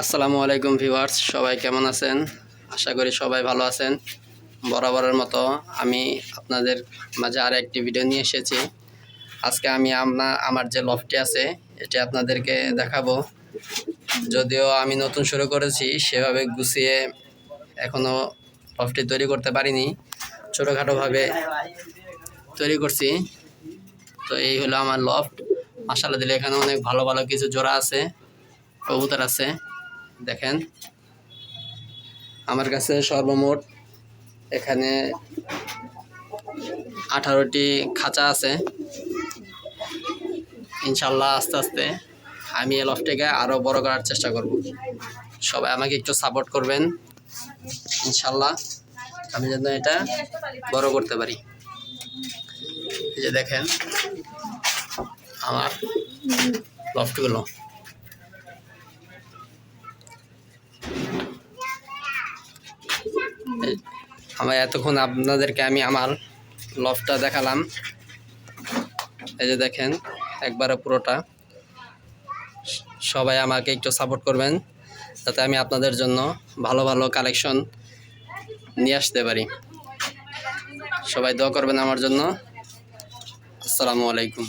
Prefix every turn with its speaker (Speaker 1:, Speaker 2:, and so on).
Speaker 1: আসসালামু আলাইকুম ভিউয়ার্স, সবাই কেমন আছেন? আশা করি সবাই ভালো আছেন। বরাবরের মতো আমি আপনাদের মাঝে আর একটি ভিডিও নিয়ে এসেছি। আজকে আমি আমার যে লফটি আছে এটি আপনাদেরকে দেখাবো। যদিও আমি নতুন শুরু করেছি, সেভাবে গুছিয়ে এখনও লফটি তৈরি করতে পারিনি, ছোটোখাটোভাবে তৈরি করছি। তো এই হলো আমার লফট। মাশাআল্লাহ দিলে এখানে অনেক ভালো ভালো কিছু জোড়া আছে, কবুতর আছে। দেখেন, আমার কাছে সর্বমোট এখানে 18টি খাঁচা আছে। ইনশাল্লাহ আস্তে আস্তে আমি এই লফটটিকে আরও বড় করার চেষ্টা করব। সবাই আমাকে একটু সাপোর্ট করবেন, ইনশাল্লাহ আমি যেন এটা বড় করতে পারি। এই যে দেখেন আমার লফটগুলো। আমার এতক্ষণ আপনাদেরকে আমি আমার লফটটা দেখালাম। এই যে দেখেন একবারে পুরোটা। সবাই আমাকে একটু সাপোর্ট করবেন যাতে আমি আপনাদের জন্য ভালো ভালো কালেকশন নিয়ে আসতে পারি। সবাই দোয়া করবেন আমার জন্য। আসসালামু আলাইকুম।